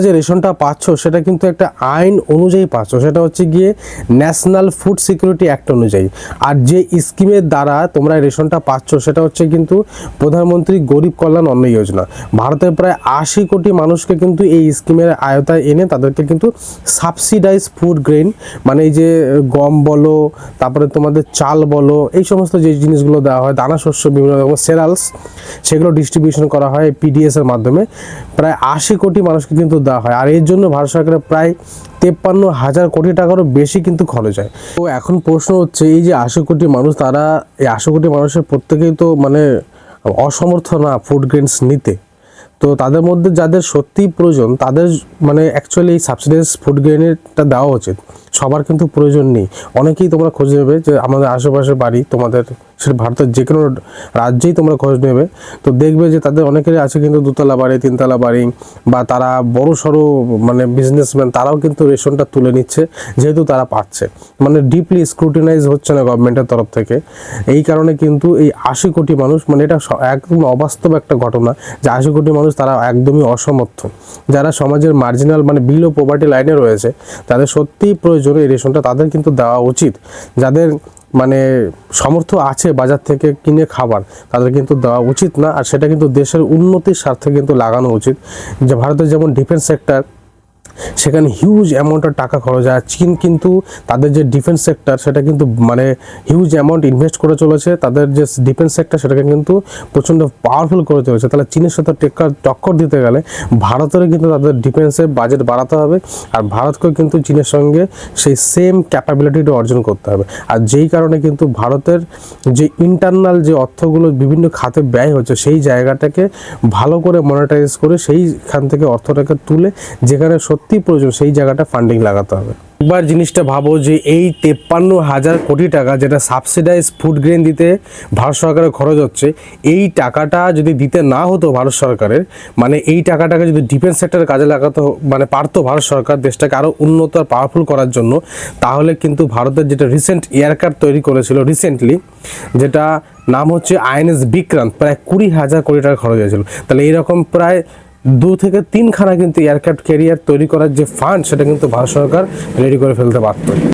যে রেশনটা পাচ্ছ সেটা কিন্তু একটা আইন অনুযায়ী পাচ্ছ, সেটা হচ্ছে গিয়ে ন্যাশনাল ফুড সিকিউরিটি অ্যাক্ট অনুযায়ী। আর যে স্কিমের দ্বারা তোমরা রেশনটা পাচ্ছ সেটা হচ্ছে কিন্তু প্রধানমন্ত্রী গরিব কল্যাণ অন্ন যোজনা। ভারতের প্রায় 80 কোটি মানুষকে কিন্তু এই স্কিমের আয়তায় এনে তাদেরকে কিন্তু সাবসিডাইজ ফুড গ্রেন, মানে এই যে গম বলো, তারপরে তোমাদের চাল বলো, এই সমস্ত যে জিনিসগুলো দেওয়া হয়, দানা শস্য, বিভিন্ন রকম সেরালস, সেগুলো ডিস্ট্রিবিউশন করা হয় পিডিএস এর মাধ্যমে। প্রায় 80 কোটি মানুষকে কিন্তু দেওয়া হয়। আর এর জন্য ভারত সরকারের প্রায় 53,000 কোটি টাকারও বেশি কিন্তু খরচ হয়। তো এখন প্রশ্ন হচ্ছে, এই যে 80 কোটি মানুষ, তারা এই 80 কোটি মানুষের প্রত্যেকেই তো মানে অসমর্থ না ফুড গ্রেনস নিতে। তো তাদের মধ্যে যাদের সত্যিই প্রয়োজন তাদের মানে অ্যাকচুয়ালি এই সাবসিডাইজ ফুড গ্রেনেরটা দেওয়া উচিত। সবার কিন্তু প্রয়োজন নেই। অনেকেই তোমরা খোঁজ নেবে যে আমাদের আশেপাশে বাড়ি, তোমাদের সেটা ভারতের যে কোনো রাজ্যেই তোমরা খোঁজ নেবে, তো দেখবে যে তাদের অনেকেরই আছে কিন্তু দুতলা বাড়ি, তিনতলা বাড়ি, বা তারা বড় সড়ো মানে বিজনেসম্যান, তারাও কিন্তু রেশনটা তুলে নিচ্ছে যেহেতু তারা পাচ্ছে। মানে ডিপলি স্ক্রুটিনাইজ হচ্ছে না গভর্নমেন্টের তরফ থেকে। এই কারণে কিন্তু এই 80 কোটি মানুষ, মানে এটা একদম অবাস্তব একটা ঘটনা যে 80 কোটি মানুষ তারা একদমই অসমর্থ। যারা সমাজের মার্জিনাল মানে বিলো পভার্টি লাইনে রয়েছে, তাদের সত্যিই প্রয়োজন এই রেশনটা, তাদের কিন্তু দেওয়া উচিত। যাদের মানে সামর্থ্য আছে বাজার থেকে কিনে খাবার, তাদের কিন্তু দেওয়া উচিত না। আর সেটা কিন্তু দেশের উন্নতির স্বার্থে কিন্তু লাগানো উচিত। যে ভারতের যেমন ডিফেন্স সেক্টর, সেখানে হিউজ অ্যামাউন্টের টাকা খরচ হয়। চীন কিন্তু তাদের যে ডিফেন্স সেক্টর সেটা কিন্তু মানে হিউজ অ্যামাউন্ট ইনভেস্ট করে চলেছে। তাদের যে ডিফেন্স সেক্টর সেটাকে কিন্তু প্রচণ্ড পাওয়ারফুল করে চলেছে। তাহলে চীনের সাথে টক্কর দিতে গেলে ভারতেরও কিন্তু তাদের ডিফেন্সের বাজেট বাড়াতে হবে। আর ভারতকেও কিন্তু চীনের সঙ্গে সেই সেম ক্যাপাবিলিটিটা অর্জন করতে হবে। আর যেই কারণে কিন্তু ভারতের যে ইন্টারনাল যে অর্থগুলো বিভিন্ন খাতে ব্যয় হচ্ছে, সেই জায়গাটাকে ভালো করে মনিটাইজ করে সেইখান থেকে অর্থটাকে তুলে যেখানে সত্যি প্রয়োজন সেই জায়গাটা ফান্ডিং লাগাতে হবে। একবার জিনিসটা ভাবো যে এই 53,000 কোটি টাকা যেটা সাবসিডাইজ ফুড গ্রেন দিতে ভারত সরকারের খরচ হচ্ছে, এই টাকাটা যদি দিতে না হতো ভারত সরকারের, মানে এই টাকাটাকে যদি ডিফেন্স সেক্টরের কাজে লাগাতে মানে পারতো ভারত সরকার দেশটাকে আরও উন্নত আর পাওয়ারফুল করার জন্য, তাহলে কিন্তু ভারতের যেটা রিসেন্ট এয়ারক্রাফট তৈরি করেছিল রিসেন্টলি, যেটা নাম হচ্ছে আইএনএস বিক্রান্ত, প্রায় 20,000 কোটি টাকা খরচ হয়েছিল। তাহলে এইরকম প্রায় 2 থেকে 3 খানা কিন্তু এয়ারক্রাফট ক্যারিয়ার তৈরি করার যে ফান্ড, সেটা কিন্তু ভারত সরকার রেডি করে ফেলতে পারত।